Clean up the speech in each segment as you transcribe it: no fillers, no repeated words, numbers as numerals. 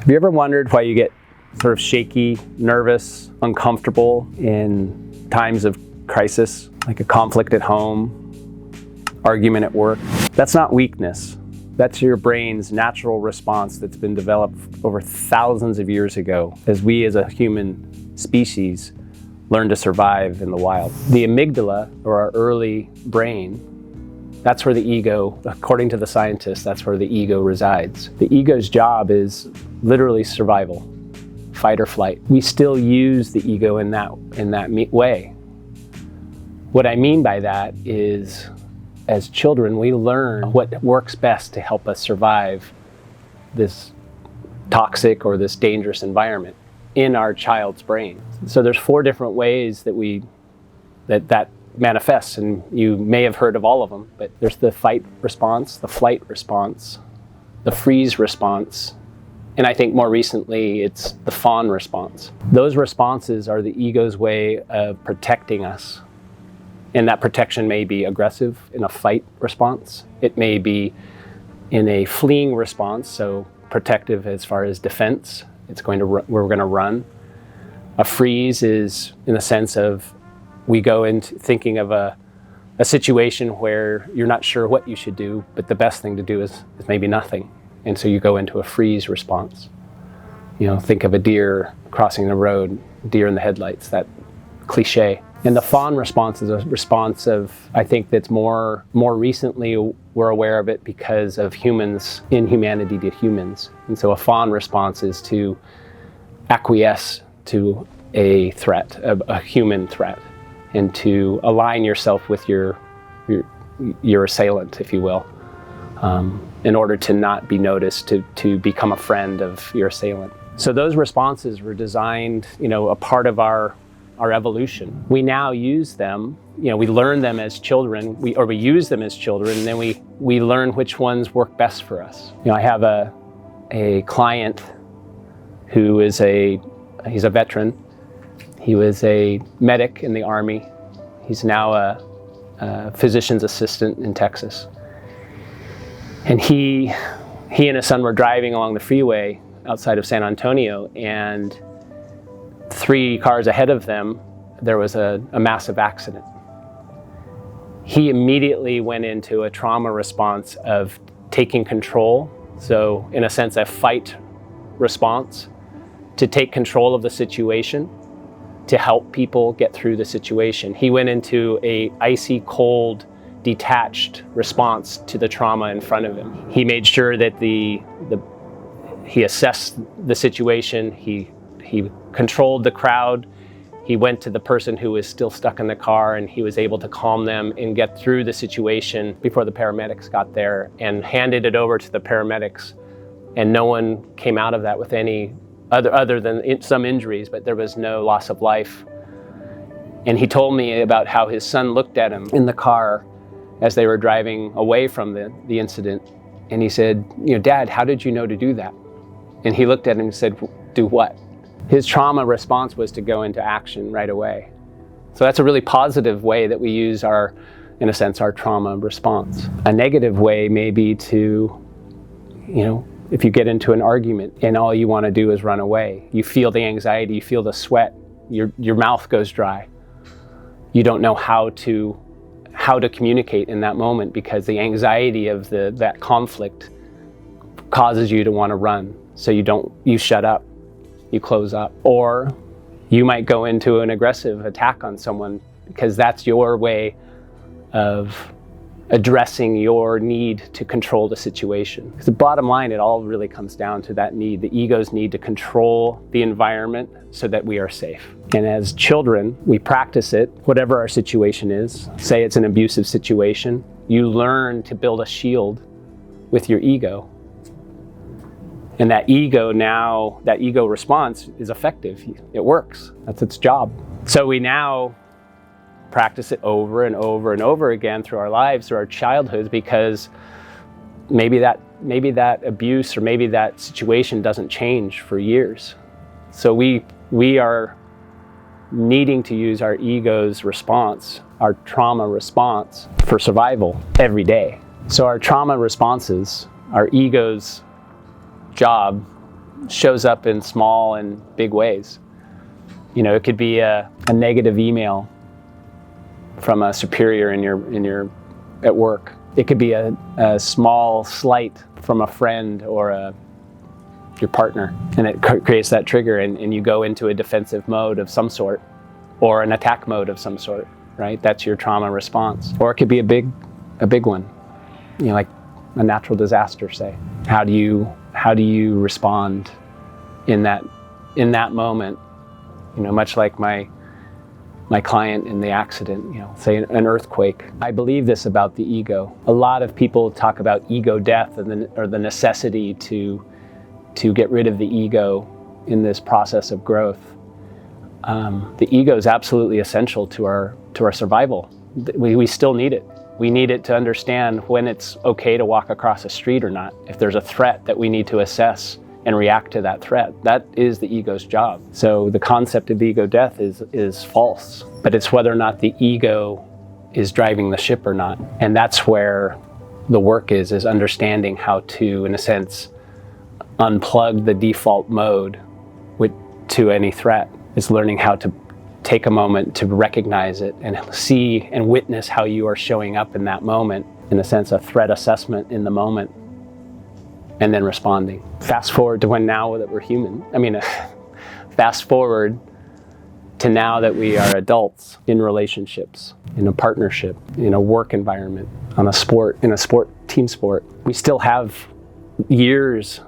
Have you ever wondered why you get sort of shaky, nervous, uncomfortable in times of crisis, like a conflict at home, argument at work? That's not weakness. That's your brain's natural response that's been developed over thousands of years ago as we as a human species learn to survive in the wild. The amygdala, or our early brain, that's where the ego, according to the scientists, that's where the ego resides. The ego's job is literally survival, fight or flight. We still use the ego in that way. What I mean by that is, as children, we learn what works best to help us survive this toxic or this dangerous environment in our child's brain. So there's 4 different ways that manifests, and you may have heard of all of them, but there's the fight response, the flight response, the freeze response, and I think more recently it's the fawn response. Those responses are the ego's way of protecting us. And that protection may be aggressive in a fight response. It may be in a fleeing response, so protective as far as defense. We're going to run. A freeze is in the sense of we go into thinking of a situation where you're not sure what you should do, but the best thing to do is maybe nothing. And so you go into a freeze response. You know, think of a deer crossing the road, deer in the headlights, that cliche. And the fawn response is a response of, I think that's more recently we're aware of it because of humans, inhumanity to humans. And so a fawn response is to acquiesce to a threat, a human threat, and to align yourself with your assailant, if you will, in order to not be noticed, to become a friend of your assailant. So those responses were designed, a part of our evolution. We now use them, we learn them as children, we use them as children, and then we learn which ones work best for us. I have a client who is he's a veteran. He was a medic in the Army. He's now a physician's assistant in Texas. And he and his son were driving along the freeway outside of San Antonio, and 3 cars ahead of them, there was a massive accident. He immediately went into a trauma response of taking control. So in a sense, a fight response to take control of the situation, to help people get through the situation. He went into a icy cold, detached response to the trauma in front of him. He made sure that he assessed the situation. He controlled the crowd. He went to the person who was still stuck in the car, and he was able to calm them and get through the situation before the paramedics got there, and handed it over to the paramedics. And no one came out of that with any other than some injuries, but there was no loss of life. And he told me about how his son looked at him in the car as they were driving away from the incident. And he said, "Dad, how did you know to do that?" And he looked at him and said, "Do what?" His trauma response was to go into action right away. So that's a really positive way that we use our trauma response. A negative way may be to, if you get into an argument and all you want to do is run away, you feel the anxiety, you feel the sweat, your mouth goes dry. You don't know how to communicate in that moment because the anxiety of that conflict causes you to want to run. So you shut up, you close up. Or you might go into an aggressive attack on someone because that's your way of addressing your need to control the situation. Because the bottom line, it all really comes down to that need, the ego's need to control the environment so that we are safe. And as children, we practice it, whatever our situation is. Say it's an abusive situation, you learn to build a shield with your ego. And that ego response is effective. It works. That's its job. So we now practice it over and over and over again through our lives, through our childhoods, because maybe that abuse or maybe that situation doesn't change for years. So we are needing to use our ego's response, our trauma response, for survival every day. So our trauma responses, our ego's job shows up in small and big ways. You know, it could be a negative email from a superior in your at work. It could be a small slight from a friend or your partner, and it creates that trigger, and you go into a defensive mode of some sort, or an attack mode of some sort, right? That's your trauma response. Or it could be a big one, you know, like a natural disaster, say. How do you respond in that moment? You know, much like my client in the accident, you know, say an earthquake. I believe this about the ego. A lot of people talk about ego death or the necessity to get rid of the ego in this process of growth. The ego is absolutely essential to our survival. We still need it. We need it to understand when it's okay to walk across a street or not. If there's a threat that we need to assess and react to that threat, that is the ego's job. So the concept of ego death is false, but it's whether or not the ego is driving the ship or not. And that's where the work is understanding how to, in a sense, unplug the default mode to any threat. It's learning how to take a moment to recognize it and see and witness how you are showing up in that moment, in a sense, a threat assessment in the moment, and then responding. Fast forward to now that we're human. Fast forward to now that we are adults in relationships, in a partnership, in a work environment, in a team sport. We still have years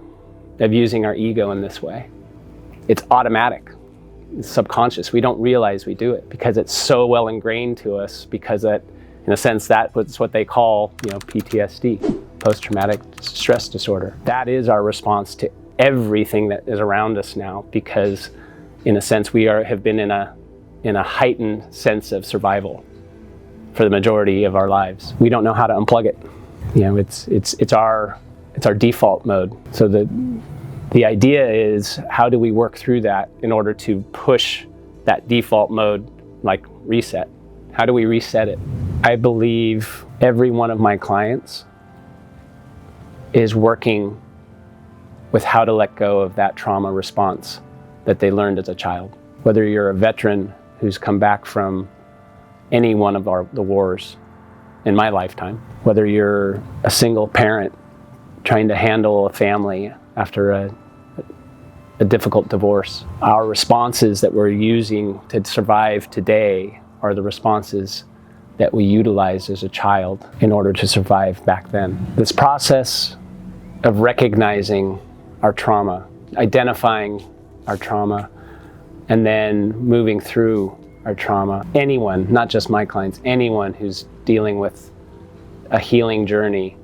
of using our ego in this way. It's automatic. It's subconscious. We don't realize we do it because it's so well ingrained to us, because that, in a sense, that's what they call, you know, PTSD, post-traumatic stress disorder. That is our response to everything that is around us now, because in a sense we have been in a heightened sense of survival for the majority of our lives. We don't know how to unplug it. You know, it's our default mode. So the idea is, how do we work through that in order to push that default mode, like reset? How do we reset it? I believe every one of my clients is working with how to let go of that trauma response that they learned as a child. Whether you're a veteran who's come back from any one of the wars in my lifetime, whether you're a single parent trying to handle a family after a difficult divorce, our responses that we're using to survive today are the responses that we utilized as a child in order to survive back then. This process of recognizing our trauma, identifying our trauma, and then moving through our trauma. Anyone, not just my clients, anyone who's dealing with a healing journey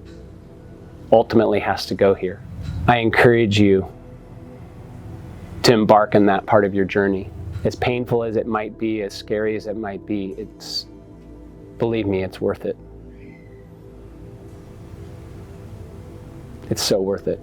ultimately has to go here. I encourage you to embark on that part of your journey. As painful as it might be, as scary as it might be, believe me, it's worth it. It's so worth it.